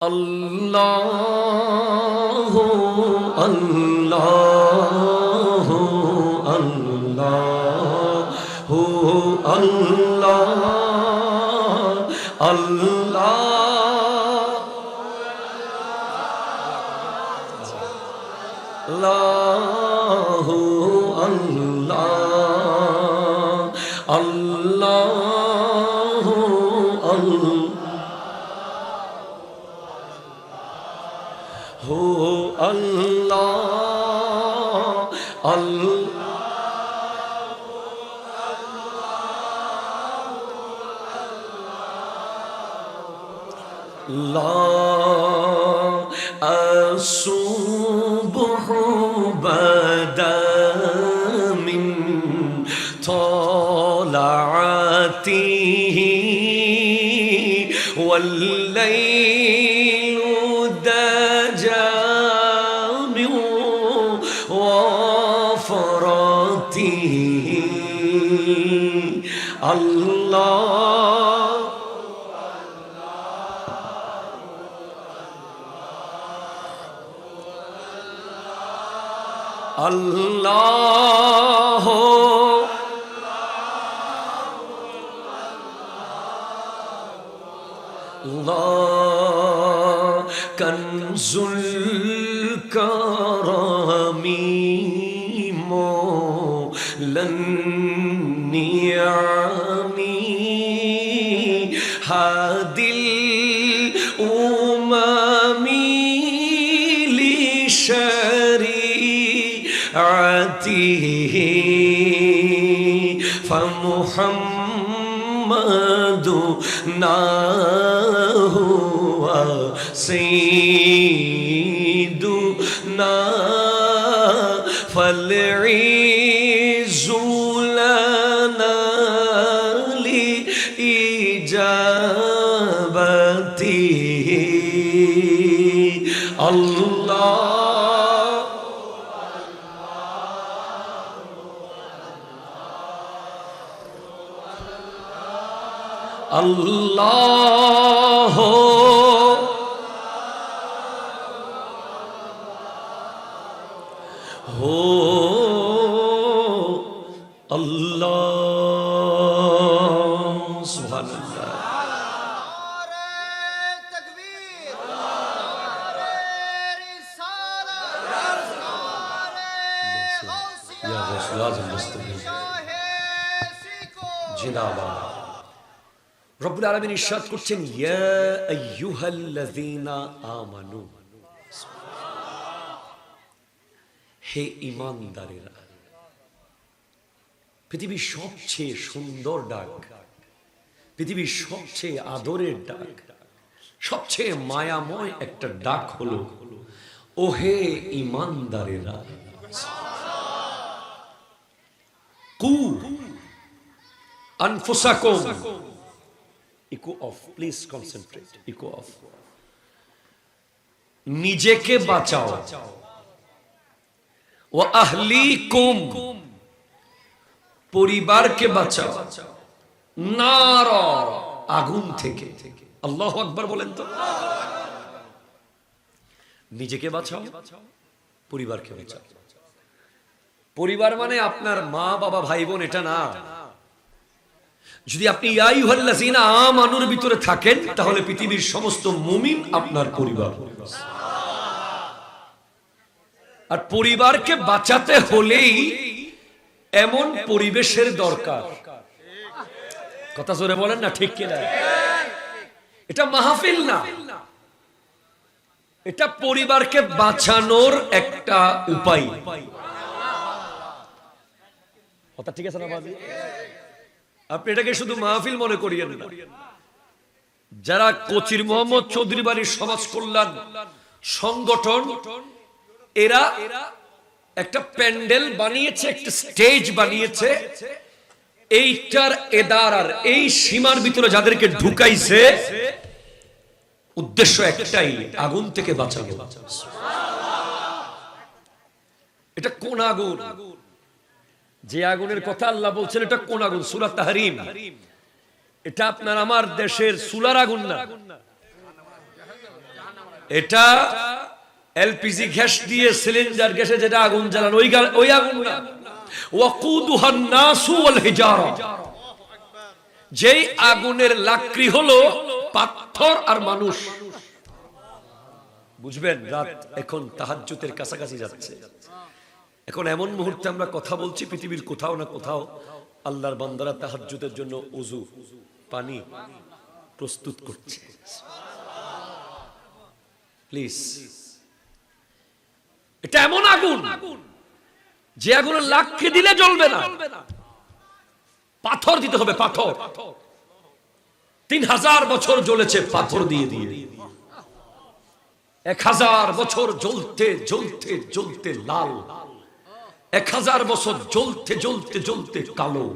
আল্লাহু আল্লাহু আল্লাহু আল্লাহ আল্লাহু আল্লাহ আল্লাহু আল্লাহ الصبح بدا من طلعته والليل دجى من وفرته الله الله الله كنز الكرم مولى النعم هادي الأمم لشريعته فمحمدنا هو سيدنا فالعز لنا لإجابته الله الله هو الله سبحان الله يا غوث لازم نستمر জিন্দাবাদ রব্বুল আলামিন ইরশাদ করছেন ইয়া আইয়ুহাল্লাযীনা আমানু হে ঈমানদারেরা পৃথিবীর সবচেয়ে সুন্দর ডাক পৃথিবীর সবচেয়ে আদরের ডাক সবচেয়ে মায়াময় একটা ডাক হলো ও হে ঈমানদারেরা কু আনফুসাকুম ইকো অফ প্লিজ কনসেন্ট্রেট ইকো অফ নিজেকে বাঁচাও ওয়া আহলিকুম পরিবারকে বাঁচাও নার আগুন থেকে আল্লাহু আকবার বলেন তো নিজেকে বাঁচাও পরিবারকে বাঁচাও পরিবার মানে আপনার মা বাবা ভাই বোন এটা না যদি আপনি ইয়া আইয়ুহাল্লাযীনা আমানুর ভিতরে থাকেন তাহলে পৃথিবীর সমস্ত মুমিন আপনার পরিবার আর পরিবারকে বাঁচাতে হলেই এমন পরিবেশের দরকার কথা জোরে বলেন না ঠিক কিনা এটা মাহফিল না এটা পরিবারকে বাঁচানোর একটা উপায় কথা ঠিক আছে না বাজি আপনি এটাকে শুধু মাহফিল মনে করিয়েন না যারা কোচির মোহাম্মদ চৌধুরী বাড়ির সমাজ কল্যাণ সংগঠন এরা একটা প্যান্ডেল বানিয়েছে একটা স্টেজ বানিয়েছে এইটার এদারার এই সীমার ভিতরে যাদেরকে ঢুকাইছে উদ্দেশ্য একটাই আগুন থেকে বাঁচানো এটা কোন আগুন যে আগুনের কথা আল্লাহ বলছেন এটা কোন আগুন সূরা তাহরিম এটা আপনার আমার দেশের চুলার আগুন না এটা এলপিজি গ্যাস দিয়ে সিলিন্ডার গ্যাসে যেটা আগুন জ্বালান ওই আগুন না। ওয়াকুদুহান নাসু ওয়াল হিজারা, যেই আগুনের লাকড়ি হলো পাথর আর মানুষ। বুঝবেন, রাত এখন তাহাজ্জুদের কাছাকাছি যাচ্ছে। এখন এমন মুহূর্তে আমরা কথা বলছি, পৃথিবীর কোথাও না কোথাও আল্লাহর বান্দারা তাহাজ্জুদের জন্য ওযু পানি প্রস্তুত করছে। প্লিজ, এটা এমন আগুন যে আগুনের লাকড়ি দিলে জ্বলবে না, পাথর দিতে হবে। পাথর 3000 বছর জ্বলেছে পাথর দিয়ে দিয়ে, 1000 বছর জ্বলতে জ্বলতে জ্বলতে লাল, 1000 বছর জ্বলতে জ্বলতে জ্বলতে কালো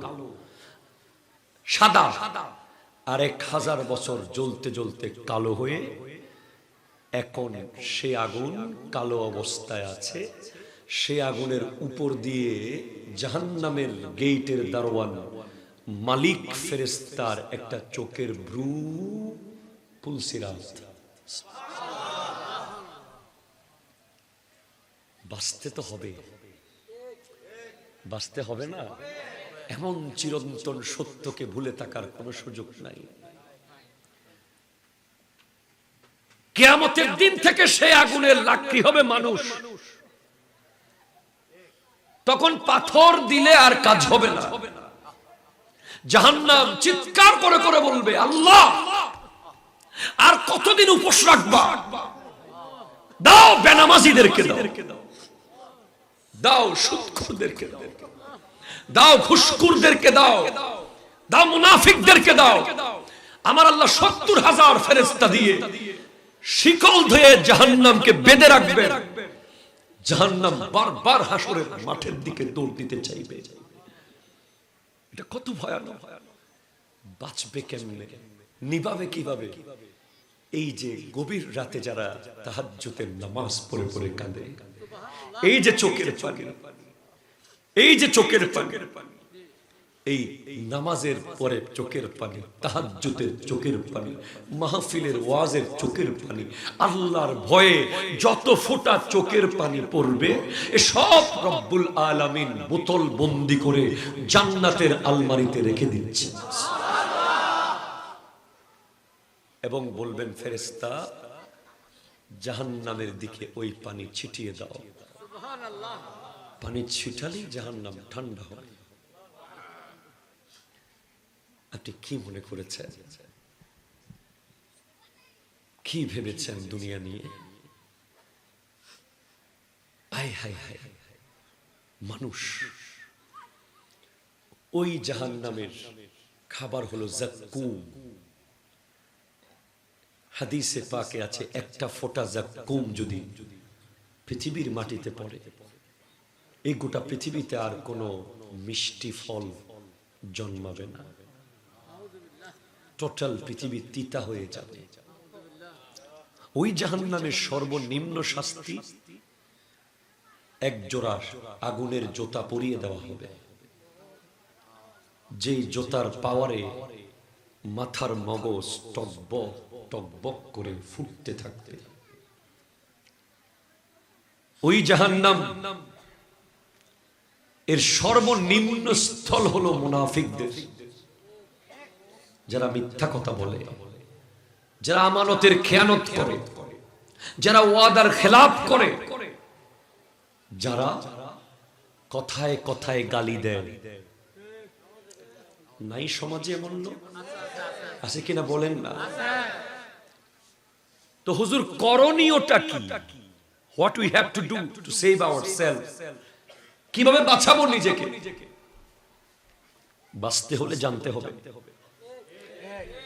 সাদা, আর 1000 বছর জ্বলতে জ্বলতে কালো হয়ে এখন সে আগুন কালো অবস্থায় আছে। সে আগুনের উপর দিয়ে জাহান্নামের গেটের দারোয়ান মালিক ফেরেশতার একটা চোখের ভ্রু পুলসিরাত। বাঁচতে তো হবে, বাঁচতে হবে না? এমন চিরন্তন সত্যকে ভুলে থাকার কোনো সুযোগ নাই। কিয়ামতের দিন থেকে সে আগুনের লাকড়ি হবে মানুষ। তখন পাথর দিলে আর কাজ হবে না। জাহান্নাম চিৎকার করে করে বলবে, আল্লাহ আর কতদিন উপোস রাখবা? দাও বেনামাজিদেরকে দাও, দাও সুদখোরদেরকে দাও, দাও ঘুষখোরদেরকে দাও, দাও মুনাফিকদেরকে দাও। আমার আল্লাহ 70,000 ফেরেশতা দিয়ে শিকল ধরে জাহান্নামকে বেঁধে রাখবেন। জাহান্নাম বারবার হাসরের মাঠের দিকে দৌড় দিতে চাইবে। এটা কত ভয়ানক! বাঁচবে কেমনে, নিভাবে কিভাবে? এই যে গভীর রাতে যারা তাহাজ্জুদের নামাজ পড়ে পড়ে কাঁদে, এই যে চোখের পানি, এই যে চোখের পানি, এই নামাজের পরে চোখের পানি, তাহাজ্জুদের চোখের পানি, মাহফিলের ওয়াজের চোখের পানি, আল্লাহর ভয়ে যত ফোঁটা চোখের পানি পড়বে, এ সব রব্বুল আলামিন বোতল বন্দি করে জান্নাতের আলমারিতে রেখে দিচ্ছে। এবং বলবেন, ফেরেশতা জাহান্নামের দিকে ওই পানি ছিটিয়ে দাও। পানি ছিটালেই জাহান্নাম ঠান্ডা হয়। আপনি কি মনে করেছেন, কি ভেবেছেন দুনিয়া নিয়ে? আয় হায় হায়, মানুষ ওই জাহান্নামের খাবার হলো যাক্কুম। হাদিসে পাকে আছে, একটা ফোঁটা যাক্কুম যদি পৃথিবীর মাটিতে পড়ে, এই গোটা পৃথিবীতে আর কোনো মিষ্টি ফল জন্মাবে না। টোটাল পৃথিবী তিতা হয়ে যাবে। ওই জাহান্নামের সর্বনিম্ন শাস্তি এক জোড়া আগুনের জোতা পরিয়ে দেওয়া হবে, যেই জোতার পাওয়ারে মাথার মগজ টকবক টকবক করে ফুটতে থাকবে। ওই জাহান্নাম এর সর্বনিম্ন স্থল হলো মুনাফিকদের, যারা মিথ্যা কথা বলে, যারা আমানতের খেয়ানত করে, যারা ওয়াদার খেলাফ করে, যারা কথায় কথায় গালি দেয়। নাই সমাজে এমন লোক আছে কিনা বলেন না? তো হুজুর করণীয়টা কি? What we have to do to save ourself? কিভাবে বাঁচাবো নিজেকে? বাঁচতে হলে জানতে হবে।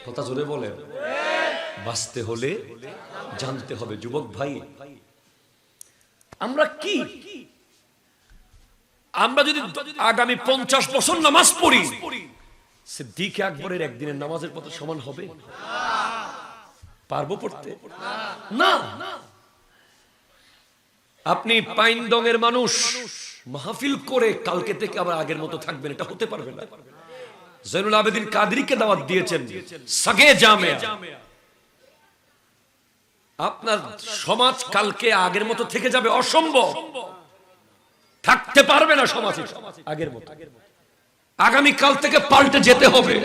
কথা জোরে বলেন, বাঁচতে হলে জানতে হবে। যুবক ভাই, আমরা কি, আমরা যদি আগামী 50 বছর নামাজ পড়ি, সিদ্দিক আকবরের একদিনের নামাজের পথে সমান হবে? পারবো পড়তে? না। আপনি পাইনদং এর মানুষ, মাহফিল করে কালকে থেকে আবার আগের মতো থাকবেন, এটা হতে পারবে না। জয়নুল আবেদিন কাদরিকে দাওয়াত দিয়েছেন সাগে জামিয়া, আপনার সমাজ কালকে আগের মতো থেকে যাবে, অসম্ভব, থাকতে পারবে না সমাজ আগের মতো। আগামী কাল থেকে পাল্টে যেতে হবে।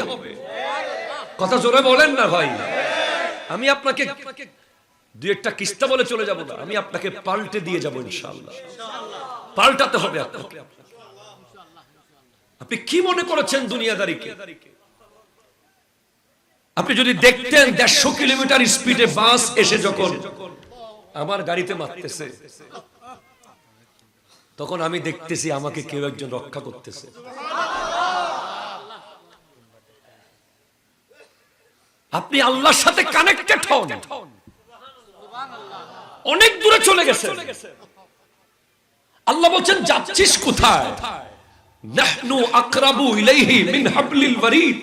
কথা জোরে বলেন না ভাই। আমি আপনাকে দুই একটা কিস্তা বলে চলে যাব না, আমি আপনাকে পাল্টে দিয়ে যাব ইনশাআল্লাহ। পাল্টাতে হবে আপনাকে। আপনি কি মনে করেছেন দুনিয়াদারিকে? আপনি যদি দেখতেন 150 কিলোমিটার স্পিডে বাস এসে যখন আমার গাড়িতে মারতেছে, তখন আমি দেখতেছি আমাকে কেউ একজন রক্ষা করতেছে। আপনি আল্লাহর সাথে কানেক্টেড হন, অনেক দূরে চলে গেছে। আল্লাহ বলছেন যাচ্ছিস কোথায়? নাহনু আকরাবু ইলাইহি মিন হাবলিল ওয়ারিদ,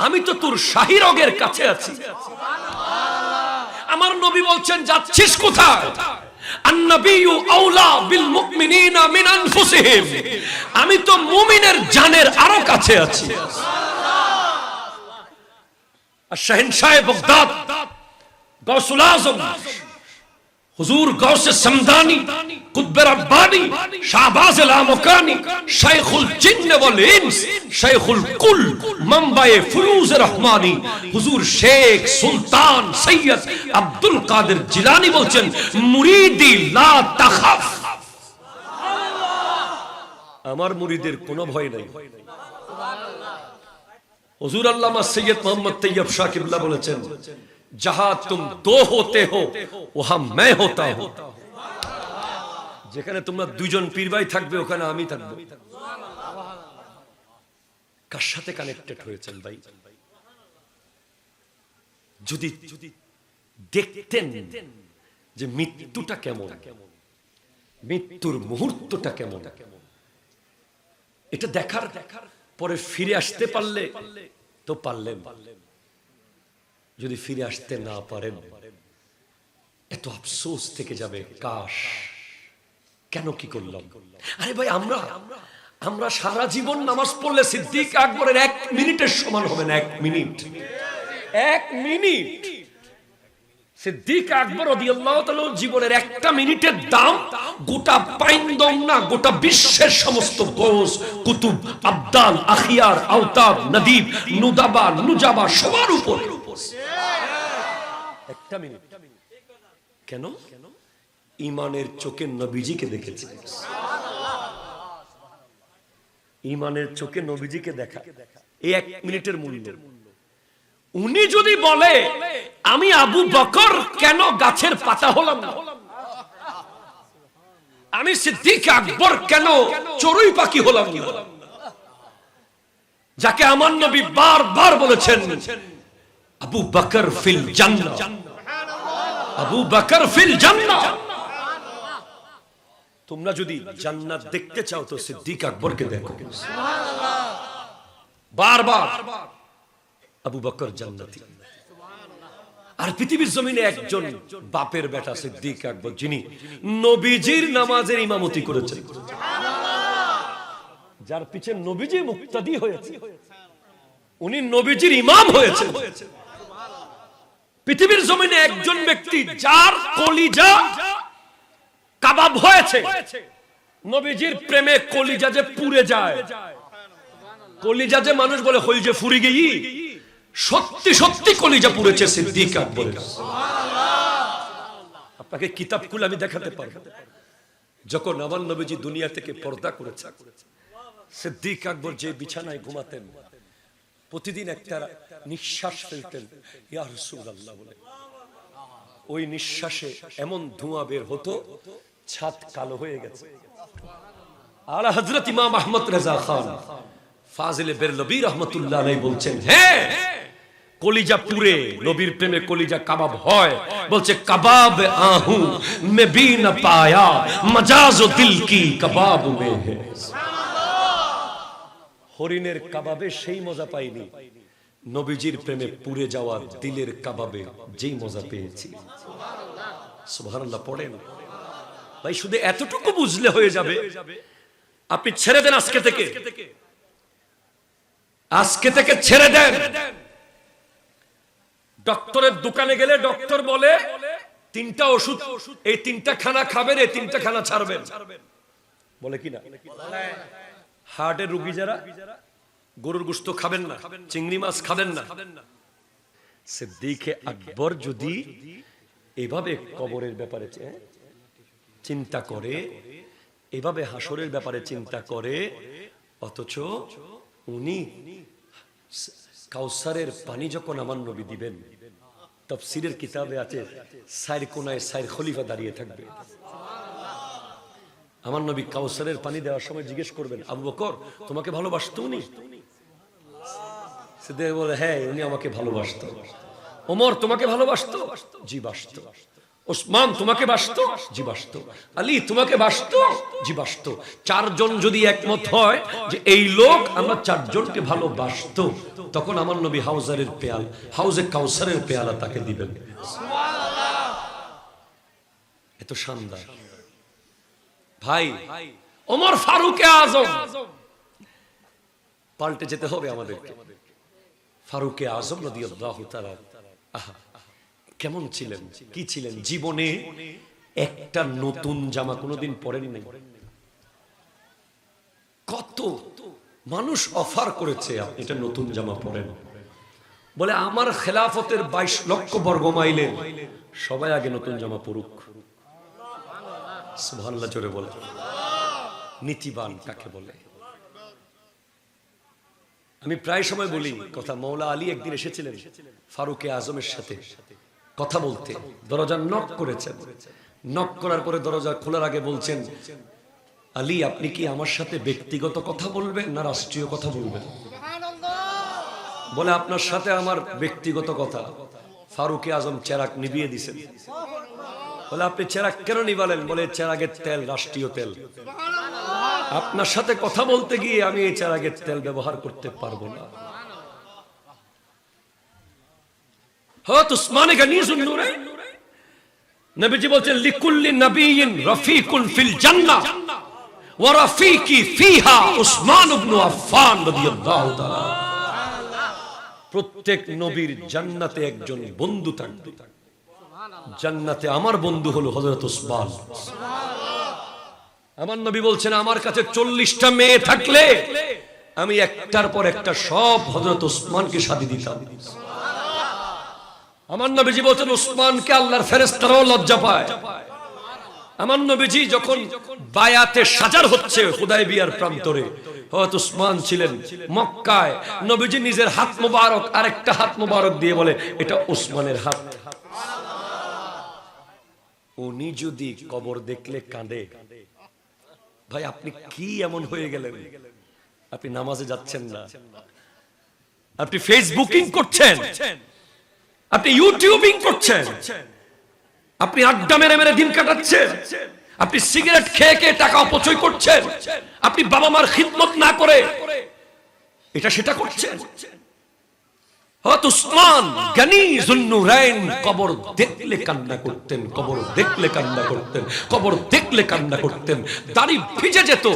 আমি তো তোর শাহী রগের কাছে আছি। আমার নবী বলছেন যাচ্ছিস কোথায়? আন-নাবিয়্যু আওলা বিল মুমিনিনা মিন আনফুসিহিম, আমি তো মুমিনের জানের আরো কাছে আছি। আর শাহেনশাহ বাগদাদ গাউসুল আজম হুজুর গাউসে সমদানি কুতবে রব্বানি শাহবাজ আল-আমকানি শাইখুল জিন্ন ওয়াল ইনস শাইখুল কুল মানবায়ে ফুয়ুজ রহমানি হুজুর শেখ সুলতান সৈয়দ আব্দুল কাদের জিলানী বলছেন মুরিদি লা তাখাফ, আমার মুরিদের কোনো ভয় নাই। হুজুর আল্লামা সৈয়দ মোহাম্মদ তৈয়ব শাহ কিবলা বলেছেন जहां तुम दो होते हो वहां मैं होता हूं, যেখানে তোমরা দুইজন পীর ভাই থাকবে ওখানে আমি থাকবো। কার সাথে কানেক্টেড হয়েছেন ভাই? যদি দেখতেন যে মৃত্যুটা কেমন, মৃত্যুর মুহূর্তটা কেমন, এটা দেখার পরে ফিরে আসতে পারলে তো পারলেন, যদি ফিরে আসতে না পারেন এত আফসোস থেকে যাবে, কাশ কেন কি করলাম। আরে ভাই আমরা সারা জীবন নামাজ পড়লে সিদ্দিক আকবরের 1 মিনিটের সমান হবে না। 1 মিনিট সিদ্দিক আকবর রাদিয়াল্লাহু তাআলা জীবনের 1টা মিনিটের দাম গোটা পাইন্দম না, গোটা বিশ্বের সমস্ত গৌস কুতুব আবদাল আখিয়ার আওতাব নদীব নুদাবা নুজাবা সবার উপর 1টা মিনিট। কেন? ঈমানের চোখে নবীজিকে দেখেছে। ঈমানের চোখে নবীজিকে দেখা, এই 1 মিনিটের মূল্য। উনি যদি বলে আমি আবু বকর কেন গাছের পাতা হলাম না, আমি সিদ্দিক আকবর কেন চড়ুই পাখি হলাম না, যাকে আমার নবী বারবার বলেছেন আবু বকর ফিল জান্নাহ, আবু বকর ফিল জান্নাহ। তোমরা যদি জান্নাত দেখতে চাও তো সিদ্দিক আকবরকে দেখো। বারবার আবু বকর জান্নাতি। আর পৃথিবীর জমিনে একজন বাপের বেটা সিদ্দিক আকবর, যিনি নবীজির নামাজের ইমামতি করেছেন, যার পিছে নবীজি মুক্তাদি হয়েছে, উনি নবীজির ইমাম হয়েছেন। পৃথিবীর জমিনে একজন ব্যক্তি যার কলিজা কাবাব হয়েছে, নবীজির প্রেমে কলিজা যে পুড়ে যায়, কলিজা যে মানুষ বলে হই যে ফুরি গেই, সত্যি সত্যি কলিজা পুড়েছে সিদ্দিক আকবর। আপনাকে কিতাব খুলে আমি দেখাতে পারবো, যখন আমার নবীজি দুনিয়া থেকে পর্দা করেছে, সিদ্দিক আকবর যে বিছানায় ঘুমাতেন প্রতিদিন একটা নিঃশ্বাস ফেলতেন ইয়া রাসূলুল্লাহ বলে, ওই নিঃশ্বাসে এমন ধোঁয়া বের হতো ছাদ কালো হয়ে গেছে। আলা হযরত ইমাম আহমদ রেজা খান ফাজিলে বেরলবী রহমাতুল্লাহ আলাইহি বলছেন, হ্যাঁ কলিজা পুরে নবীর প্রেমে কলিজা কাবাব হয়। বলছে কাবাব আহু মে ভি না পায়া মজাজ দিল কি কাবাব মে है। হরিণের কাবাবে সেই মজা পাইনি, নবীজির প্রেমে পুড়ে যাওয়া দিলের কাবাবে যেই মজা পেয়েছি। সুবহানাল্লাহ পড়েন ভাই, শুধু এতটুকু বুঝলে হয়ে যাবে। আপনি ছেড়ে দেন আজকে থেকে, আজকে থেকে ছেড়ে দেন। ডক্টরের দোকানে গেলে ডক্টর বলে তিনটা ওষুধ, এই তিনটা খানা খাবেন, এই তিনটা খানা ছাড়বেন, বলে কিনা? হার্টের রোগী যারা গরুর গোশত খাবেন না, চিংড়ি মাছ খাবেন না। সিদ্দিকে আকবর যদি এভাবে কবরের ব্যাপারে চিন্তা করে, এভাবে হাসরের ব্যাপারে চিন্তা করে, অথচ উনি কাউসারের পানি যখন আমার নবী দিবেন, তাফসীরের কিতাবে আছে সাইর কোনায় সাইর খলিফা দাঁড়িয়ে থাকবে। আমার নবী কাউসারের পানি দেওয়ার সময় জিজ্ঞেস করবেন, আবু বকর তোমাকে ভালোবাসতো উনি? সিদ্দিক বলে, হ্যাঁ উনি আমাকে ভালোবাসতো। ওমর তোমাকে ভালোবাসতো? জি বাসতো। ওসমান তোমাকে বাসতো? জি বাসতো। আলী তোমাকে বাসতো? জি বাসতো। চারজন যদি একমত হয় যে এই লোক আমরা চারজনকে ভালোবাসতো, তখন আমার নবী হাউজে কাউসারের পেয়ালা তাকে দিবেন। এত শানদার ভাই। ওমর ফারুকে আজম, পাল্টে যেতে হবে আমাদেরকে। ফারুকে আজম রাদিয়াল্লাহু তাআলা কেমন ছিলেন, কি ছিলেন? জীবনে একটা নতুন জামা কোনোদিন পরেন নাই। কত মানুষ অফার করেছে আপনি এটা নতুন জামা পরেন, বলে আমার খেলাফতের 22 লক্ষ বর্গ মাইলের সবাই আগে নতুন জামা পরুক। সুবহানাল্লাহ জোরে বলে। নীতিবান কাকে বলে? আমি প্রায় সময় বলি কথা, মৌলা আলী একদিন এসেছিলেন ফারুকে আজমের সাথে কথা বলতে, দরজা নক করেছেন। নক করার পরে দরজা খোলার আগে বলছেন, আলী আপনি কি আমার সাথে ব্যক্তিগত কথা বলবেন না রাষ্ট্রীয় কথা বলবেন? বলে আপনার সাথে আমার ব্যক্তিগত কথা। ফারুকে আজম চেরাগ নিভিয়ে দিছেন। বলে আপনি চেরাগ কেন নিভালেন? বলে চেরাগের তেল রাষ্ট্রীয় তেল, আপনার সাথে কথা বলতে গিয়ে আমি এই চেরাগের তেল ব্যবহার করতে পারবো না। হযরত উসমান গনি যুন্নুরাইন নবীজি বলেন, লিকুল্লি নবিয়্যিন রাফিকুন ফিল জান্নাহ ওয়া রাফিকি ফিহা উসমান ইবনে আফফান রাদিয়াল্লাহু তাআলা। প্রত্যেক নবীর জান্নাতে একজন বন্ধু থাকবে। জান্নাতে আমার বন্ধু হলো হযরত উসমান। আমার নবী বলছেন, আমার কাছে 40টা মেয়ে থাকলে আমি একটার পর একটা সব হযরত উসমানকে শাদী দিতাম। আমার নবীজি বলছেন, উসমানকে আল্লাহর ফেরেশতারাও লজ্জা পায়। আমার নবীজি যখন বায়াতে সাজার হচ্ছে হুদায়বিয়ার প্রান্তরে, হযরত উসমান ছিলেন মক্কায়। নবীজি নিজের হাত মোবারক আরেকটা হাত মোবারক দিয়ে বলে, এটা উসমানের হাত। উনি যদি কবর দেখলে কাঁদে, ভাই আপনি কি এমন হয়ে গেলেন? আপনি নামাজে যাচ্ছেন না, আপনি ফেসবুকিং করছেন, আপনি ইউটিউবিং করছেন, আপনি আড্ডা মেরে মেরে দিন কাটাচ্ছেন, আপনি সিগারেট খেয়ে খেয়ে টাকা অপচয় করছেন, আপনি বাবা মার খিদমত না করে এটা সেটা করছেন। হযরত উসমান গনি যুন্নুরাইন কবর দেখলে কান্না করতেন, কবর দেখলে কান্না করতেন, কবর দেখলে কান্না করতেন। দাড়ি ভিজে যেত।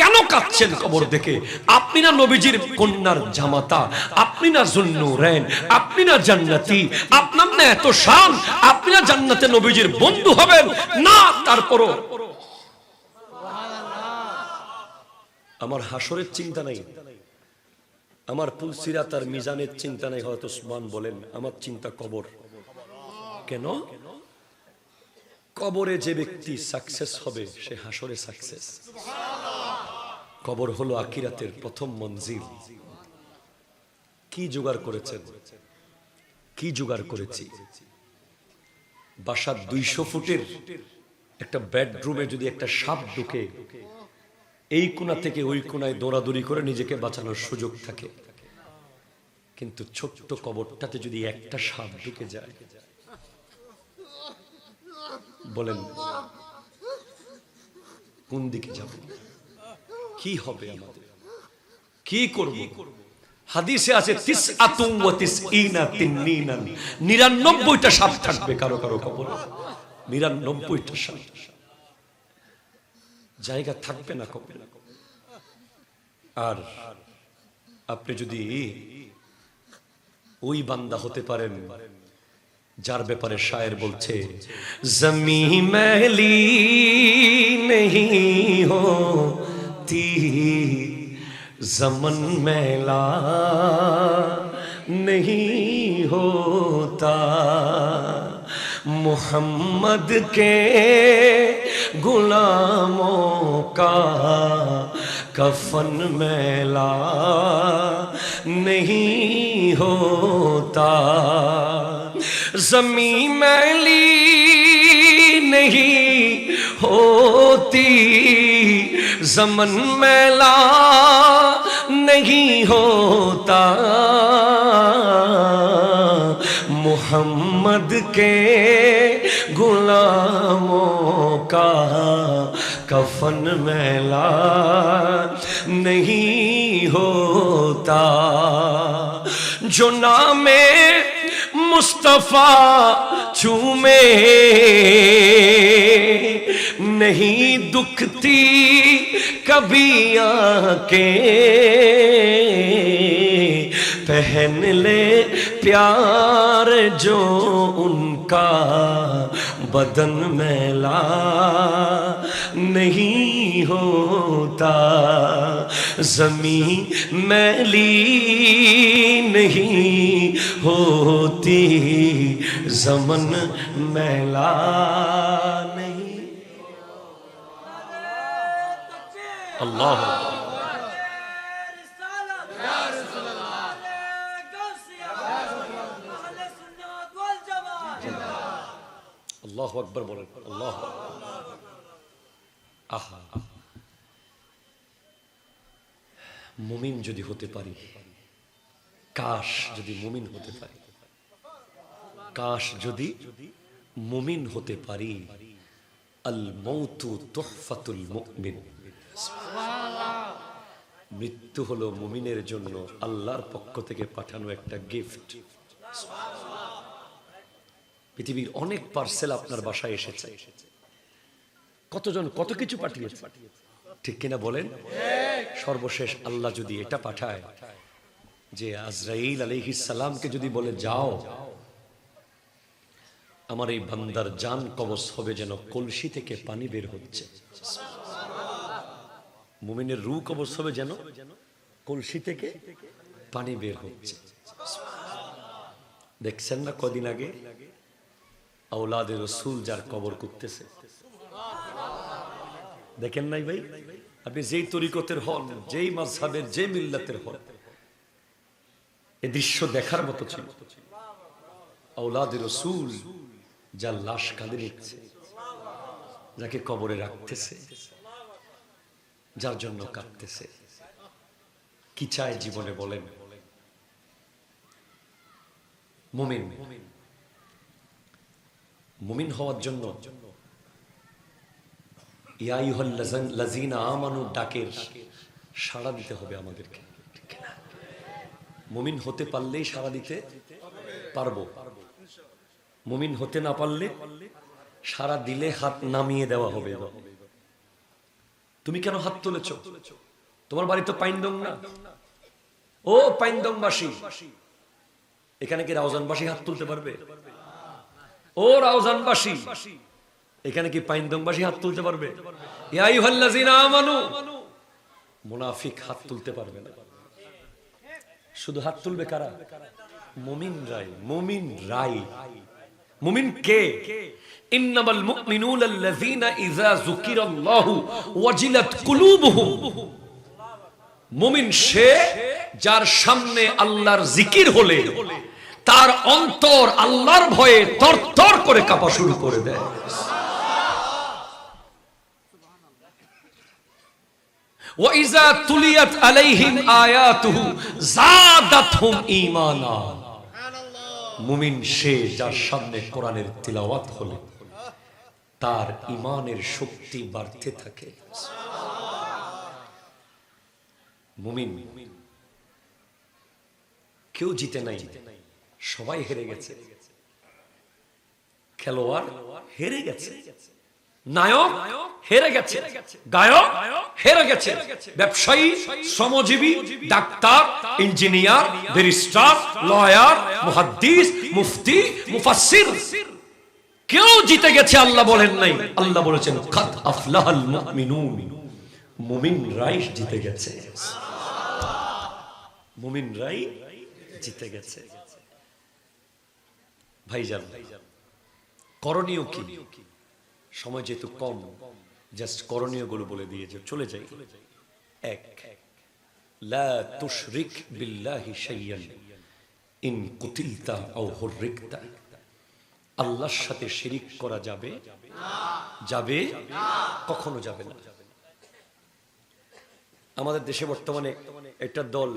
কেন কাঁদছেন কবর দেখে? আপনি না নবীজির কন্যার জামাতা, আপনি না যুন্নুরাইন, আপনি না জান্নাতি, আপনার না এত শান, আপনি না জান্নাতে নবীজির বন্ধু হবেন না? তারপরও আমার হাসরের চিন্তা নাই, আমার পুলসিরাত আর মিজানের চিন্তা নাই। হযরত উসমান বলেন, আমার চিন্তা কবর। কেন? কবরে যে ব্যক্তি সাকসেস হবে সে হাসরে সাকসেস। কবর হলো আখিরাতের প্রথম মঞ্জিল। কি জোগাড় করেছেন? কি জোগাড় করেছি? বাসার 200 ফুটের একটা বেডরুমে যদি একটা সাপ ঢুকে, এই কোণা থেকে ওই কোণায় দৌড়াদৌড়ি করে নিজেকে বাঁচানোর সুযোগ থাকে, কিন্তু ছোট্ট কবরটাতে যদি একটা সাপ ঢুকে যায়, বলেন কোন দিকে যাব? কি হবে আমাদের? কি করব? হাদিসে আছে 99টা সাপ থাকবে কারো কারো কবরে। 99টা সাপ, জায়গা থাকবে না কবরে। আর আপনি যদি ওই বান্দা হতে পারেন যার ব্যাপারে শায়ের বলছে, জমি মেলি নেহি হোতি, জমন মেলা নেহি হোতা, मोहम्मद के गुलामों का कफन मैला नहीं होता, ज़मीं मैली नहीं होती, ज़मन मैला नहीं होता, मोहम्मद के गुलामों का कफन मैला नहीं होता, जो नामे मुस्तफा चूमे नहीं दुखती कभी आंखें, पहन ले प्यार जो उनका बदन मैला नहीं होता, ज़मीं मैली नहीं होती, ज़मन मैला नहीं। अल्लाह আল্লাহু আকবার বলেন। আল্লাহ আহা, মুমিন যদি হতে পারি, কাশ যদি মুমিন হতে পারি, কাশ যদি মুমিন হতে পারি। আল মৌতু তুহফাতুল মুমিন, মৃত্যু হলো মুমিনের জন্য আল্লাহর পক্ষ থেকে পাঠানো একটা গিফট। পৃথিবীর অনেক পার্সেল আপনার বাসায় এসেছে, কতজন কত কিছু পাঠিয়েছে, ঠিক কিনা বলেন? সর্বশেষ আল্লাহ যদি এটা পাঠায় যে আজরাইল আলাইহিস সালামকে যদি বলে যাও, আমার এই বান্দার জান কবজ হবে যেন কলসি থেকে পানি বের হচ্ছে, মুমিনের রূহ কবজ হবে যেন কলসি থেকে পানি বের হচ্ছে। দেখছেন না কদিন আগে আওলাদে রসুল যার কবর করতেছে, দেখেন নাই ভাই? আপনি যেই তরিকতের হন, যেই মাযহাবের, যে মিল্লাতের হন, এ দৃশ্য দেখার মতো ছিল। আওলাদে রসুল যার লাশ কাঁদে নিচ্ছে, যাকে কবরে রাখতেছে, যার জন্য কাঁদতেছে, কি চায় জীবনে বলেন? মুমিন, মুমিন হওয়ার জন্য ইয়া আইয়ুহাল্লাযীনা আমানু ডাকের সাড়া দিতে হবে আমাদেরকে, ঠিক না? মুমিন হতে পারলেই সাড়া দিতে পারবো, মুমিন হতে না পারলে সাড়া দিলে হাত নামিয়ে দেওয়া হবে। তুমি কেন হাত তুলেছো? তোমার বাড়ি তো পাইনদং না? ও পাইনদংবাসী, এখানে কি রাউজানবাসী হাত তুলতে পারবে? ও রাউজানবাসী, এখানে কি পাইনদংবাসী হাত তুলতে পারবে? ইয়া আইয়ুহাল্লাযীনা আমানু, মুনাফিক হাত তুলতে পারবে না। শুধু হাত তুলবে কারা? মুমিন রাই। মুমিন রাই, মুমিন কে? ইন্নামাল মুমিনুনা আল্লাযীনা ইযা যুকিরাল্লাহু ওয়াজিলাত কুলুবুহুম, মুমিন সে যার সামনে আল্লাহর জিকির হলে তার অন্তর আল্লাহর ভয়ে তরতর করে কাঁপা শুরু করে দেয়। ওয়া ইযা তুলিয়াত আলাইহিম আয়াতুহু যাদাতহুম ঈমানা, মুমিন সে যার সামনে কোরআনের তিলাওয়াত হলে তার ঈমানের শক্তি বাড়তে থাকে। মুমিন, কেউ জিতে নাই, সবাই হেরে গেছে। খেলোয়াড় হেরে গেছে, নায়ক হেরে গেছে, গায়ক হেরে গেছে, ব্যবসায়ী, শ্রমজীবী, ডাক্তার, ইঞ্জিনিয়ার, ব্যারিস্টার, লয়ার, মুহাদ্দিস, মুফতি, মুফাসসির কেউ জিতে গেছে আল্লাহ বলেন নাই। আল্লাহ বলেছেন কাদ আফলাহাল মুমিনুন, মুমিনরাই জিতে গেছে, মুমিনরাই জিতে গেছে। ভাইজান, করণীয় কি? সময় যেহেতু কম, জাস্ট করণীয় গুলো বলে দিয়ে চলে যাই। এক, লা তুশরিক বিল্লাহি শাইয়ান ইন কুতিলতা আও হুররিকতা। আল্লাহর সাথে শিরিক করা যাবে যাবে কখনো যাবে না। আমাদের দেশে বর্তমানে একটা দল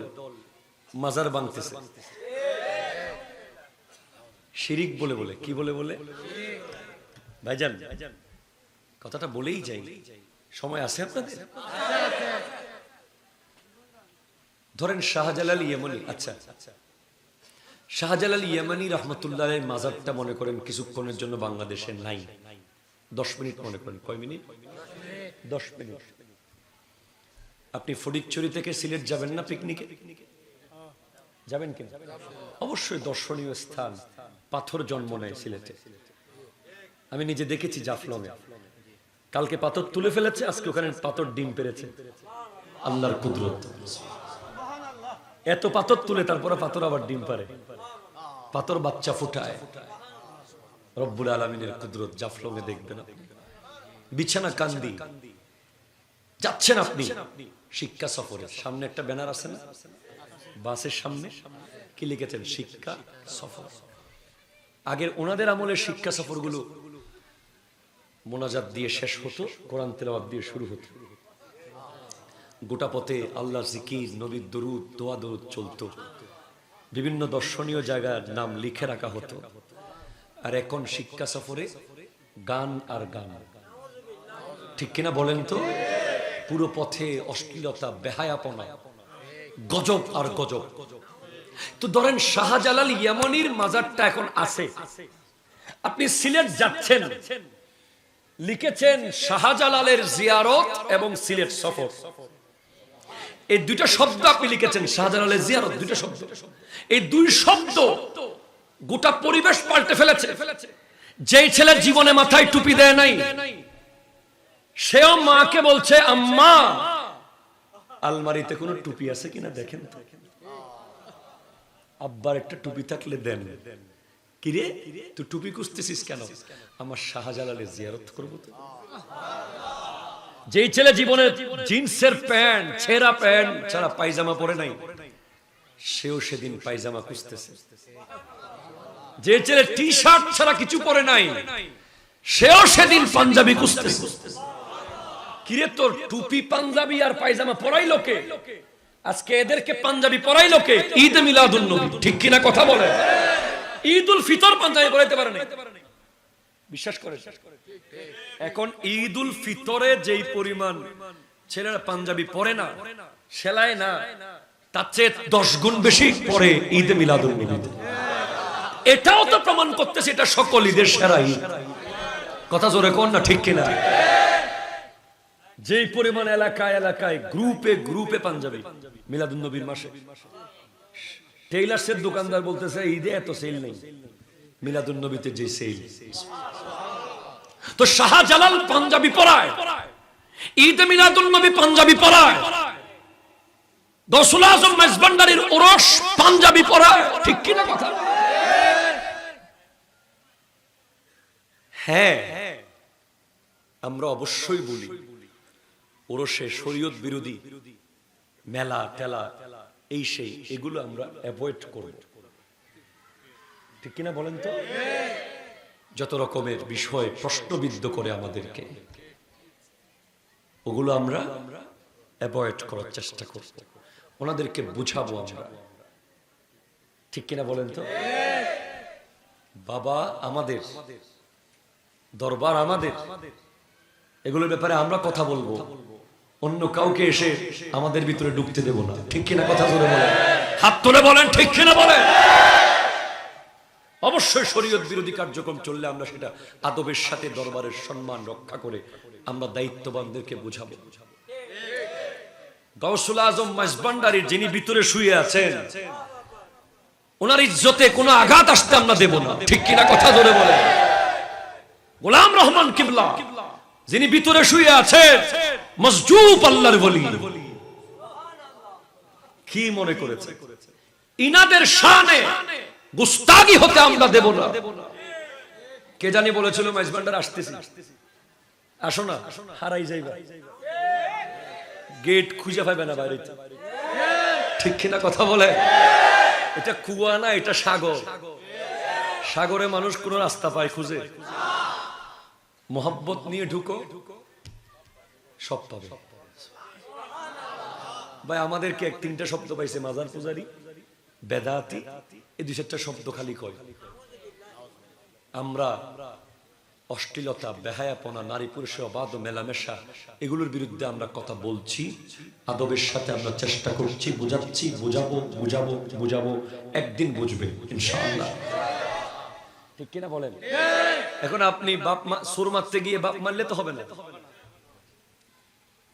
মাজার ভাঙতেছে শিরিক বলে বলে। কি বলে বলে? ভাইজান, কথাটা বলেই যাই, সময় আছে আপনাদের? ধরেন শাহজালাল ইয়ামানি, আচ্ছা শাহজালাল ইয়ামানি রহমতুল্লাহ আলাইহির মাজারটা মনে করেন কিছুক্ষণের জন্য বাংলাদেশে নাই, 10 মিনিট মনে করেন। কয় মিনিট? 10 মিনিট। আপনি ফটিকছড়ি থেকে সিলেট যাবেন না পিকনিকে? যাবেন কিনা? অবশ্যই দর্শনীয় স্থান, পাথর জন্ম নেয় সিলেটে। আমি নিজে দেখেছি জাফলংয়ে, কালকে পাথর তুলে ফেলেছে, আজকে ওখানে পাথর ডিম পেরেছে। আল্লাহর কুদরত। এত পাথর তুলে তারপরে পাথর আবার ডিম পারে, পাথর বাচ্চা ফুটায়। রব্বুল আলামিনের কুদরত জাফলংয়ে দেখবেন আপনি। বিছানা কান্দি যাচ্ছেন আপনি শিক্ষা সফরে, সামনে একটা ব্যানার আছে না বাসের সামনে, কি লিখেছেন? শিক্ষা সফর। আগের ওনাদের আমলের শিক্ষা সফরগুলো মোনাজাত দিয়ে শেষ হতো, কোরআন তেলাওয়াত দিয়ে শুরু হতো। গোটা পথে আল্লাহর জিকির, নবীর দরুদ, দোয়া দরুদ চলতো। বিভিন্ন দর্শনীয় জায়গার নাম লিখে রাখা হতো। আর এখন শিক্ষা সফরে গান আর গান। ঠিক কিনা বলেন তো? পুরো পথে অশ্লীলতা, বেহায়াপনা, গজব আর গজব। তো ধরেন শাহজালাল ইয়ামানির মাজারটা এখন আছে, আপনি সিলেট যাচ্ছেন, লিখেছেন শাহজালালের জিয়ারত এবং সিলেট সফর। এই দুইটা শব্দ আপনি লিখেছেন, শাহজালালের জিয়ারত, দুইটা শব্দ। এই দুই শব্দ গোটা পরিবেশ পাল্টে ফেলেছে। যেই ছেলের জীবনে মাথায় টুপি দেয় নাই, সেও মাকে বলছে আম্মা আলমারিতে কোনো টুপি আছে কিনা দেখেন তো। আব্বার একটা টুপি থাকলে দেন। কিরে তুই টুপি খুঁজতেছিস কেন? আমার শাহজালালের জিয়ারত করবো তো। যেই ছেলে জীবনে জিন্সের প্যান্ট, ছেঁড়া প্যান্ট ছাড়া পায়জামা পরে নাই, সেও সেদিন পায়জামা খুঁজতেছে। যে ছেলে টি শার্ট ছাড়া কিছু পরে নাই, সেও সেদিন পাঞ্জাবি খুঁজতেছে। কিরে তোর টুপি, পাঞ্জাবি আর পায়জামা পরাই লোকে, আজকে এদেরকে পাঞ্জাবি পরাই লোকে ঈদ মিলাদুন নবী। ঠিক কিনা কথা বলে? ঈদুল ফিতর পাঞ্জাবি পরাইতে পারে না, বিশ্বাস করে? এখন ঈদুল ফিতরে যেই পরিমাণ ছেলেরা পাঞ্জাবি পরে না, সেলায় না, তার চেয়ে 10 গুণ বেশি পরে ঈদ মিলাদুন নবীতে। এটাও তো প্রমাণ করতেছে এটা সকল ঈদের সেরা ঈদ। কথা জোরে কোন না? ঠিক কিনা? যেই পরিমাণ এলাকায় এলাকায় গ্রুপে গ্রুপে পাঞ্জাবি মিলাদুন নবীর মাসে। টেইলার্সের দোকানদার বলতেছে ঈদে এত সেল নেই, মিলাদুন নবীতে যে সেল। তো শাহজালাল পাঞ্জাবি পরায়, ঈদে মিলাদুন নবী পাঞ্জাবি পরায়, গৌসুল আজম মেজবান্ডারির ওরস পাঞ্জাবি পরায়। ঠিক কিনা কথা? হ্যাঁ, আমরা অবশ্যই বলি ওরসে শরীয়ত বিরোধী মেলা টেলা এই সেই, এগুলো আমরা অ্যাভয়েড করব। ঠিক কিনা বলেন তো? যত রকমের বিষয় প্রশ্নবিদ্ধ করে আমাদেরকে, ওগুলো আমরা অ্যাভয়েড করার চেষ্টা করব, ওনাদেরকে বুঝাবো আমরা। ঠিক কিনা বলেন তো? বাবা আমাদের, দরবার আমাদের, এগুলোর ব্যাপারে আমরা কথা বলবো, অন্য কাউকে এসে আমাদের ভিতরে ঢুকতে দেব না। ঠিক কিনা কথা বলে বলেন? হাত তুলে বলেন ঠিক কিনা বলেন? অবশ্যই শরীয়ত বিরোধী কার্যক্রম চললে আমরা সেটা আদবের সাথে দরবারের সম্মান রক্ষা করে আমরা দায়িত্ববানদেরকে বুঝাবো। গাউসুল আজম মাইজভান্ডারীর যিনি ভিতরে শুয়ে আছেন, ওনার ইজ্জতে কোনো আঘাত আসতে আমরা দেব না, ঠিক কিনা কথা জোরে বলে। গোলাম রহমান কিবলা যিনি ভিতরে শুয়ে আছেন, মসজুব আল্লাহর ওলি, কি মনে করেছে ইনাদের শানে গুস্তাগি হতে আমরা দেব না। কে জানি বলেছিল মাইজভান্ডার আসতেছি, আসো না, হারাই যাইবা, গেট খুঁজে পাবে না বাইরে, ঠিক কিনা কথা বলে। এটা কুয়া না, এটা সাগর। সাগরে মানুষ কোন রাস্তা পায় খুঁজে, মোহাব্বত নিয়ে ঢুকো, সব পাবে। ভাই আমাদেরকে এক তিনটা শব্দ পাইছে, মাজার পূজারি, বেদাতি, এই দুই চারটা শব্দ খালি কয়। আমরা অশ্লীলতা, বেহায়াপনা, নারী পুরুষের অবাধ মেলামেশা, এগুলোর বিরুদ্ধে আমরা কথা বলছি, আদবের সাথে আমরা চেষ্টা করছি, বুঝাচ্ছি, বুঝাবো, একদিন বুঝবে ইনশাআল্লাহ, ঠিক কিনা বলেন। এখন আপনি বাপ মা সুর মারতে গিয়ে বাপ মারলে তো হবে না।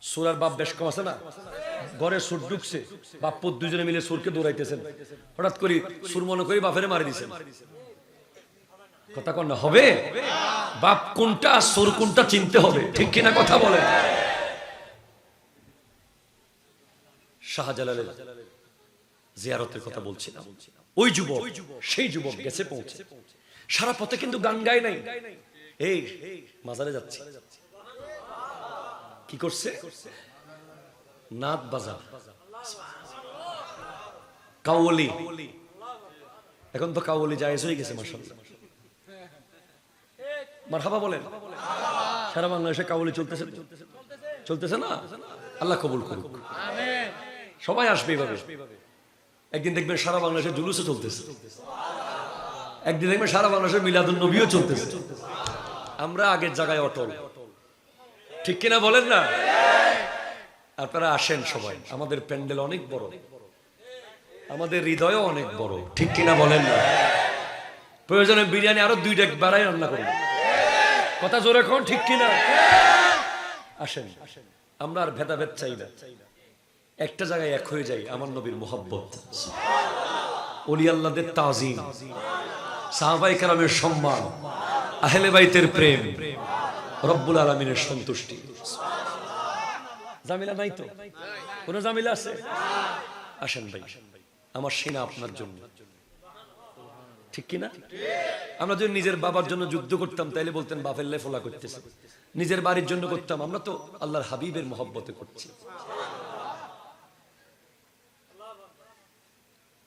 সুর আর বাপ বেশ কম আছে না, ঘরে সুর ঢুকছে, বাপ পুত দুজনে মিলে সুরকে দৌড়াইতেছেন, হঠাৎ করে সুর মনে করে বাপেরে মারি দিছেন, কথা কন না, হবে? বাপ কোনটা সুর কোনটা চিনতে হবে, ঠিক কিনা কথা বলেন। শাহজালালের জিয়ারতের কথা বলছিলাম, ওই যুবক, সেই যুবক গেছে পৌঁছে, সারা পথে কিন্তু গান গায় নাই, এই মাজারে যাচ্ছে, কি করছে? নাত বাজা, কাওয়ালি। এখন তো কাওয়ালি জায়েজ হয়ে গেছে, মাশাআল্লাহ, মারহাবা বলেন। সারা বাংলাদেশে কাওয়ালি চলতেছে না, আল্লাহ কবুল করুক, সবাই আসবে এইভাবে। একদিন দেখবেন সারা বাংলাদেশে জুলুসও চলতেছে, একদিন দেখবেন সারা বাংলাদেশে মিলাদুন নবীও চলতেছে। আমরা আগের জায়গায় অটল, ঠিক কিনা বলেন না? আপনারা আসেন সবাই, আমাদের প্যান্ডেল অনেক বড়, আমাদের হৃদয়ও অনেক বড়, ঠিক কিনা বলেন না? প্রয়োজনে বিরিয়ানি আরো 2 ডেক বাড়াই রান্না করবো, কথা জোরে কোন, ঠিক কিনা? আসেন, আমরা আর ভেদাভেদ চাই না, একটা জায়গায় এক হয়ে যাই, আমার নবীর মুহাব্বত, ওলি আল্লাহদের তাজিম, সাহাবায়ে কেরামের সম্মান, আহলে বাইতের প্রেম, রব্বুল আলামিনের সন্তুষ্টি। জামিলা নাই তো? কোন জামিলা আছে? আসেন ভাই, আমার সিনা আপনার জন্য, ঠিক কিনা? আমরা যদি নিজের বাবার জন্য যুদ্ধ করতাম তাইলে বলতেন বাপের লেফলা করতেছে, নিজের বাড়ির জন্য করতাম, আমরা তো আল্লাহর হাবিবের মহব্বতে করছি।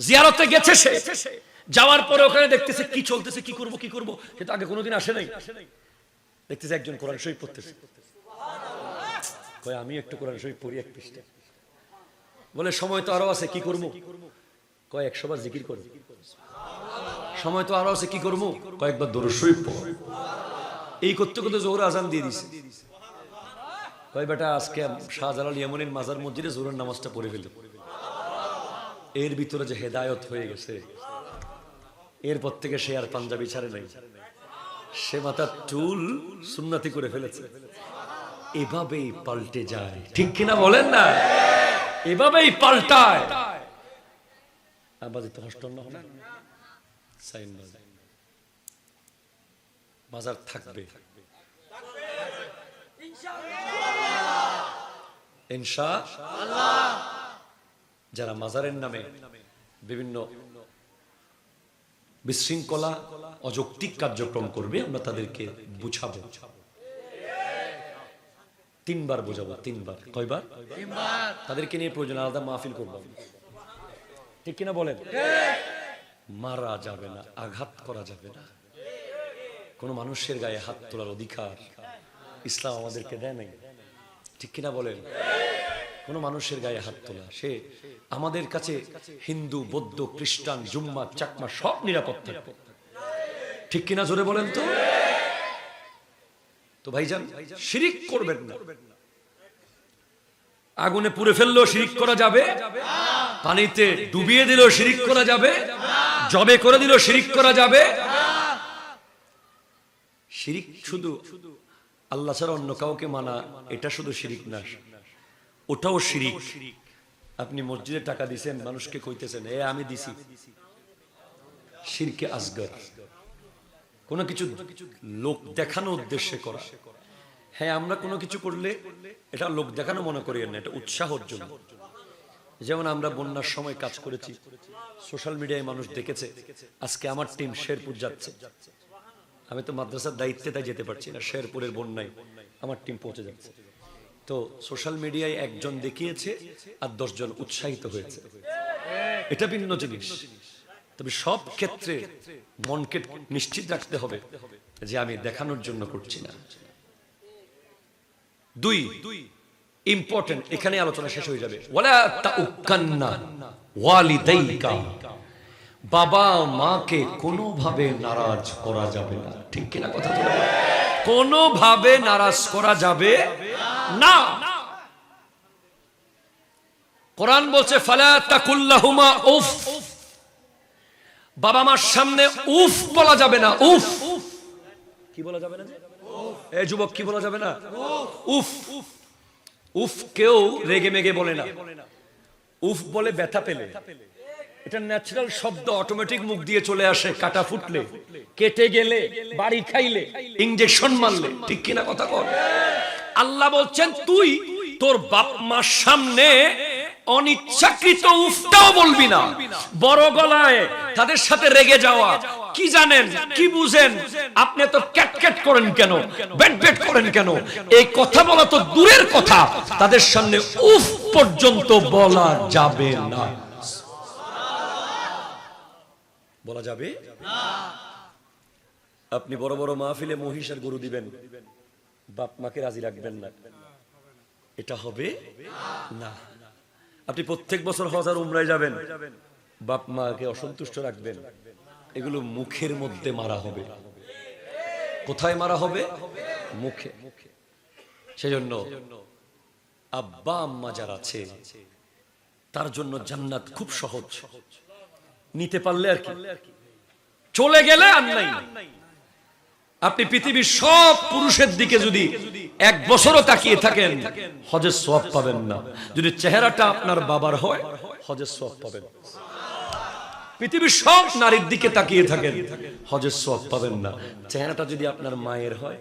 জিয়ারতে গেছে সে, যাওয়ার পরে ওখানে দেখতেছে কি চলতেছে, কি করব, সে তো আগে কোনোদিন আসে নাই। দেখতেছে একজন কোরআন শরীফ পড়তেছে, কয় আমি একটু কোরআন শরীফ পড়ি এক পৃষ্ঠা। বলে সময় তো আরো আছে, কি করবো? কয় 100 বার জিকির করবো। সময় তো আরো আছে, কি করবো? কয়েকবার দরুদ শরীফ পড়। এই করতে করতে জোহর আজান দিয়ে দিছে। কয় বেটা আজকে শাহজালাল ইয়ামানির মাজার মসজিদে জোহরের নামাজটা পড়ে ফেলি। এর ভিতরে যে হেদায়ত হয়ে গেছে, এরপর থেকে সে আর পাঞ্জাবি ছাড়ে নাই, সে মাথার চুল সুন্নাতি করে ফেলেছে। এভাবেই পাল্টে যায়, ঠিক কিনা বলেন না? এভাবেই পাল্টায়। আবাদিত হস্টন না হবে, সাইন বাজার থাকবে ইনশাআল্লাহ। যারা মাজারের নামে বিভিন্ন বিশৃঙ্খলা, অযৌক্তিক কার্যক্রম করবে, আমরা তাদেরকে বুঝাবো, 3 বার বোঝাবো, 3 বার। কয়বার? 3 বার। তাদেরকে নিয়ে প্রয়োজন আলাদা মাহফিল করবো, ঠিক কিনা বলেন? মারা যাবে না, আঘাত করা যাবে না, কোন মানুষের গায়ে হাত তোলার অধিকার ইসলাম আমাদেরকে দেয় নাই, ঠিক কিনা বলেন? কোন মানুষের গায়ে হাত তোলা, সে আমাদের কাছে হিন্দু, বৌদ্ধ, খ্রিস্টান, জুম্মা, চাকমা সব নিরাপদ থাকবে, ঠিক কিনা জোরে বলেন তো? তো ভাইজান শিরিক করবেন না। আগুনে পুড়ে ফেললেও শিরিক করা যাবে, পানিতে ডুবিয়ে দিলেও শিরিক করা যাবে, জবে করে দিলেও শিরিক করা যাবে, শিরিক শুধু আল্লাহ ছাড়া অন্য কাউকে মানা, এটা শুধু শিরিক না, ওটাও শিরিক। আপনি মসজিদে টাকা দিছেন, মানুষকে কইতেছেন এ আমি দিছি, শিরকে আসগর। কোনো কিছু লোক দেখানো উদ্দেশ্যে করা। হ্যাঁ, আমরা কোনো কিছু করলে এটা লোক দেখানো মনে করি না, এটা উৎসাহর জন্য। যেমন আমরা বন্যার সময় কাজ করেছি, সোশ্যাল মিডিয়ায় মানুষ দেখেছে আজকে আমার টিম শেরপুর যাচ্ছে। আমি তো মাদ্রাসার দায়িত্বে তাই যেতে পারছি না, শেরপুরের বন্যায় আমার টিম পৌঁছে যাচ্ছে। তো সোশ্যাল মিডিয়ায় একজন দেখিয়েছে আর 10 জন উৎসাহিত হয়েছে, এটা ভিন্ন জিনিস। তবে সব ক্ষেত্রে মনকে নিশ্চিত রাখতে হবে যে আমি দেখানোর জন্য করছি না। 2 ইম্পর্টেন্ট, এখানে আলোচনা শেষ হয়ে যাবে। ওয়ালা তাউকান্না ওয়ালিদাইকা, বাবা মাকে কোনোভাবে নারাজ করা যাবে না। ঠিক কিনা কথা? কোনোভাবে নারাজ করা যাবে না। কোরআন বলছে ফালা তাকুল্লাহুমা উফ, বাবা মার সামনে উফ বলা যাবে না। উফ কি বলা যাবে না? এই যুবক, কি বলা যাবে না? উফ। উফ কেউ রেগে মেগে বলে না, উফ বলে ব্যথা পেলে। এটা ন্যাচারাল শব্দ, অটোমেটিক মুখ দিয়ে চলে আসে। কাটা ফুটলে, কেটে গেলে, বাড়ি খাইলে, ইনজেকশন মারলে। ঠিক কিনা কথা বল? আল্লাহ বলছেন তুই তোর বাপ মার সামনে অনিচ্ছাকৃত উফটাও বলবি না। বড় গলায় তাদের সাথে রেগে যাওয়া, কি জানেন, কি বুঝেন আপনি? তো ক্যাটক্যাট করেন কেন, বেট বেট করেন কেন? এই কথা বলা তো দূরের কথা, তাদের সামনে উফ পর্যন্ত বলা যাবে না। বলা যাবে না। আপনি বড় বড় মাহফিলে মহিষ আর গরু দিবেন, বাপ মাকে রাজি রাখবেন না, এটা হবে না। আপনি প্রত্যেক বছর হজ আর উমরায় যাবেন, বাপ মাকে অসন্তুষ্ট রাখবেন, এগুলো মুখের মধ্যে মারা হবে। কোথায় মারা হবে? মুখে। সেজন্য আব্বা আম্মা যারা আছে তার জন্য জান্নাত খুব সহজ, নিতে পারলে আর কি, চলে গেলে আর নাই। আপনি পৃথিবীর সব পুরুষের দিকে যদি 1 বছরও তাকিয়ে থাকেন, হজের সওয়াব পাবেন না। যদি চেহারাটা আপনার বাবার হয়, হজের সওয়াব পাবেন। পৃথিবীর সব নারীর দিকে তাকিয়ে থাকেন, হজের সওয়াব পাবেন না। চেহারাটা যদি আপনার মায়ের হয়,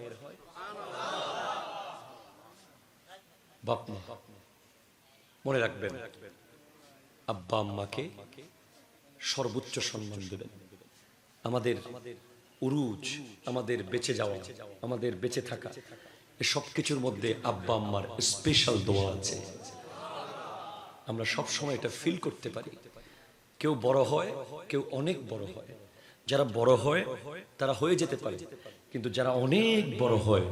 বাপ মা, মনে রাখবেন আব্বা আম্মাকে সর্বোচ্চ সম্মান দেবেন। আমাদের উরুজ, আমাদের বেঁচে যাওয়া, আমাদের বেঁচে থাকা, এই সব কিছুর মধ্যে আব্বা আম্মার স্পেশাল দোয়া আছে। আমরা সব সময় এটা ফিল করতে পারি। কেউ বড় হয়, কেউ অনেক বড় হয়। যারা বড় হয় তারা হয়ে যেতে পারে, কিন্তু যারা অনেক বড় হয়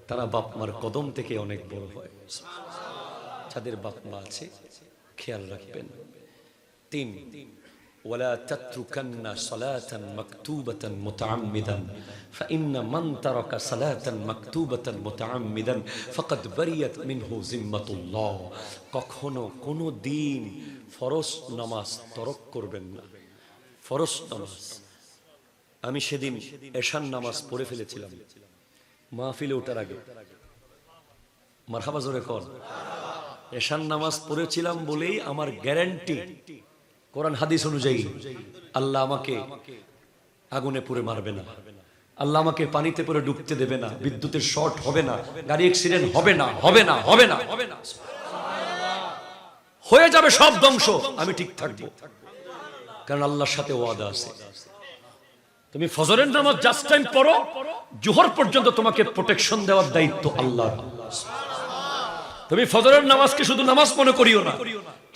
তারা বাপ মার কদম থেকে অনেক বড় হয়। যাদের বাপ মা আছে খেয়াল রাখবেন। 3 ولا تتركن صلاة مكتوبة متعمدا فإن من ترك صلاة مكتوبة متعمدا فقد بريت منه ذمة الله। কখনো কোনো দিন ফরজ নামাজ তরক করবেন না। ফরজ নামাজ, আমি সেদিন এশার নামাজ পড়ে ফেলেছিলাম মাহফিলে ওঠার আগে। মারহাবা জোরে কর। এশার নামাজ পড়েছিলাম বলেই আমার গ্যারান্টি কোরআন হাদিস অনুযায়ী আল্লাহ আমাকে আগুনে পুড়ে মারবে না, আল্লাহ আমাকে পানিতে পড়ে ডুবতে দেবে না, বিদ্যুতের শর্ট হবে না, গাড়ি অ্যাক্সিডেন্ট হবে না, হবে না, হবে না, হবে না। হয়ে যাবে সব ধ্বংস, আমি ঠিক থাকবো, কারণ আল্লাহর সাথে ওয়াদা আছে। তুমি ফজরের নামাজ জাস্ট টাইম পড়ো, জোহর পর্যন্ত তোমাকে প্রোটেকশন দেওয়ার দায়িত্ব আল্লাহর। তুমি ফজরের নামাজকে শুধু নামাজ মনে করিও না,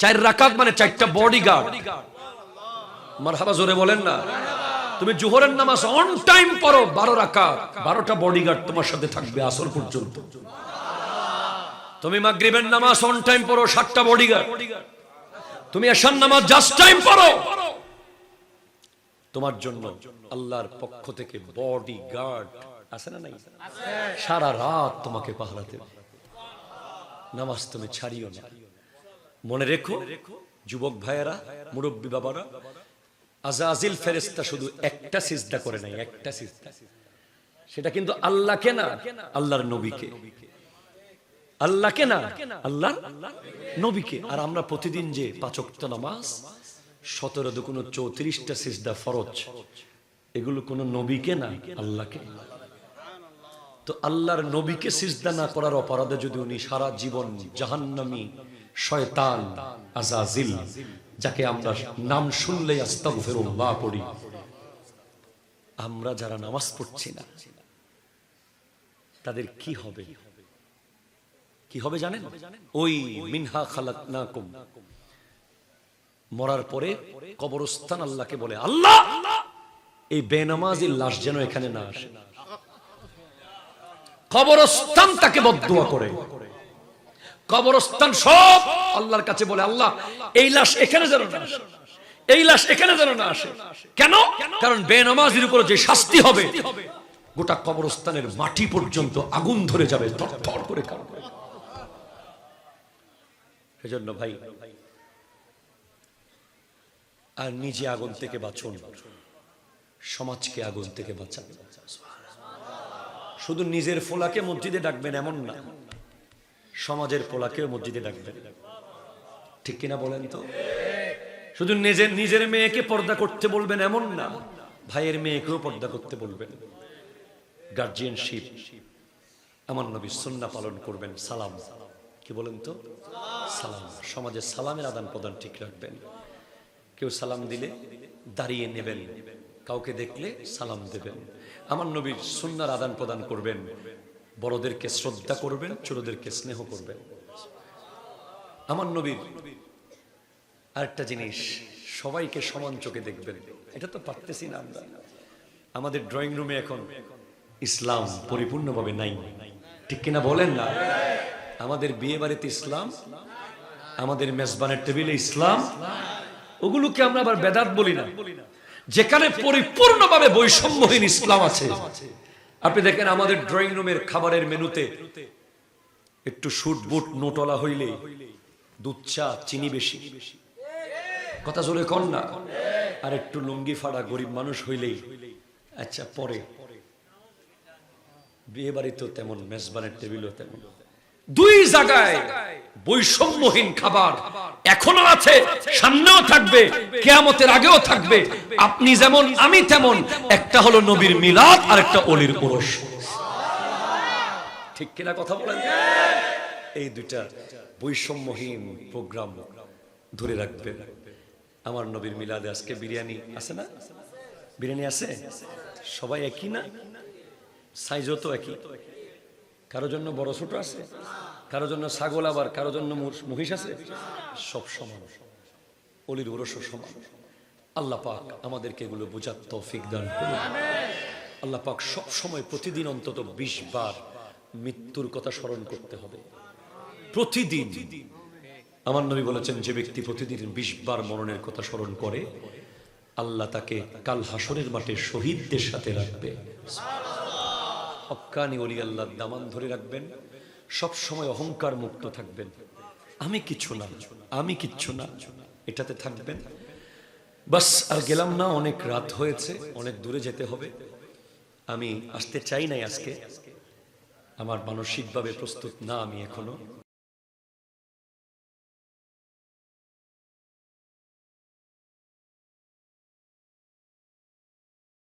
4 রাকাত মানে 4টা বডিগার্ড। মারহাবা জোরে বলেন না। তুমি জোহরের নামাজ অন টাইম পড়ো 12 রাকাত, 12টা বডিগার্ড তোমার সাথে থাকবে আসর পর্যন্ত। তুমি মাগরিবের নামাজ অন টাইম পড়ো, 7টা বডিগার্ড। তুমি এশার নামাজ জাস্ট টাইম পড়ো, তোমার জন্য আল্লাহর পক্ষ থেকে বডিগার্ড আছে না নাই? সারা রাত তোমাকে পাহারা দেবে। নামাজ তুমি ছাড়িও না। মনে রেখো যুবক ভাইয়েরা, মুরব্বী বাবারা, আজাজিল ফেরেশতা শুধু একটা সিজদা করে নাই, একটা সিজদা। সেটা কিন্তু আল্লাহকে না, আল্লাহর নবীকে। আল্লাহকে না, আল্লাহর নবীকে। আর আমরা প্রতিদিন যে 5 ওয়াক্ত নামাজ, 17 দুগুণ 34টা সিজদা ফরজ, এগুলো কোন নবীকে না, আল্লাহকে। তো আল্লাহর নবীকে সিজদা না করার অপরাধে যদি উনি সারা জীবন জাহান্নামী শয়তান আযাজিল, যাকে আমরা নাম শুনলেই আস্তাগফিরুল্লাহ পড়ি, আমরা যারা নামাজ পড়ছি না তাদের কি হবে? কি হবে জানেন? ওই মিনহা খালাকনাকুম, মরার পরে কবরস্থান আল্লাহকে বলে, আল্লাহ এই বেনামাজি লাশ যেন এখানে না আসে। কবরস্থান তাকে বদদুয়া করে, কবরস্থান সব আল্লাহর কাছে বলে, আল্লাহ এই লাশ এখানে যেন না আসে, এই লাশ এখানে যেন না আসে। কেন? কারণ বেনামাজির উপর যে শাস্তি হবে, গোটা কবরস্থানের মাটি পর্যন্ত আগুন ধরে যাবে, থরথর করে কাঁপবে। সেজন্য ভাই, আর নিজে আগুন থেকে বাঁচুন, সমাজকে আগুন থেকে বাঁচান। শুধু নিজের ফোলাকে মসজিদে ডাকবেন এমন না, সমাজের ফোলাকেও মসজিদে ডাকবেন। ঠিক কিনা বলেন তো? শুধু নিজের মেয়েকে পর্দা করতে বলবেন এমন না, ভাইয়ের মেয়েকেও পর্দা করতে বলবেন। গার্জিয়ানশিপ, আমার নবী সুন্নাহ পালন করবেন। সালাম, কি বলেন তো? সালাম। সমাজে সালামের আদান প্রদান ঠিক রাখবেন। কেউ সালাম দিলে দাঁড়িয়ে নেবেন, কাউকে দেখলে সালাম দেবেন। আমার নবীর সুন্নাহর আদান প্রদান করবেন। বড়দেরকে শ্রদ্ধা করবেন, ছোটদেরকে স্নেহ করবেন। আমার নবীর আরেকটা জিনিস, সবাইকে সমান চোখে দেখবেন। এটা তো পারতেছি না আমরা। আমাদের ড্রয়িং রুমে এখন ইসলাম পরিপূর্ণভাবে নাই, ঠিক কিনা বলেন না? আমাদের বিয়ে বাড়িতে ইসলাম, আমাদের মেজবানের টেবিলে ইসলাম, ওগুলোকে আমরা আবার বেদাত বলি না। যেখানে পরিপূর্ণভাবে বৈষম্যহীন ইসলাম আছে, আপনি দেখেন আমাদের ড্রয়িং রুমের খাবারের মেনুতে একটু শুট বুট নোটলা হইলে দুধ চা চিনি বেশি, কথা জোরে কন না। আর একটু লুঙ্গি ফাড়া গরিব মানুষ হইলেই আচ্ছা পরে। বিয়ে বাড়িতেও তেমন, মেজবানের টেবিলও তেমন। দুই জায়গায় বৈষম্যহীন খাবার এখনো আছে, সামনেও থাকবে, কিয়ামতের আগেও থাকবে। আপনি যেমন আমি তেমন। একটা হলো নবীর মিলাদ, আর একটা অলির উরস। ঠিক কিনা কথা বলেন? এই দুইটা বৈষম্যহীন প্রোগ্রাম ধরে রাখবেন। আমার নবীর মিলাদে আজকে বিরিয়ানি আছে না? বিরিয়ানি আছে? সবাই একই না? সাইজও তো একই। কারো জন্য বড় ছোট আছে, কারো জন্য ছাগল, আবার কারো জন্য মহিষ আছে। সব সমান, অলির ওরসও সমান। আল্লাহ পাক আমাদেরকে এগুলো বোঝার তৌফিক দান করুন। আল্লাহ পাক সব সময় প্রতিদিন অন্তত 20 বার মৃত্যুর কথা স্মরণ করতে হবে। প্রতিদিন। আমার নবী বলেছেন, যে ব্যক্তি প্রতিদিন 20 বার মরণের কথা স্মরণ করে, আল্লাহ তাকে কাল হাসরের মাঠে শহীদদের সাথে রাখবে। হক্কানি ওলি আল্লাহর দামান ধরে রাখবেন। সব সময় অহংকার মুক্ত থাকবেন। আমি কিছু না, আমি কিচ্ছু না, এটাতে থাকবেন। বাস, আর গেলাম না, অনেক রাত হয়েছে, অনেক দূরে যেতে হবে। আমি আসতে চাই নাই আজকে, আমার মানসিকভাবে প্রস্তুত না আমি এখনো।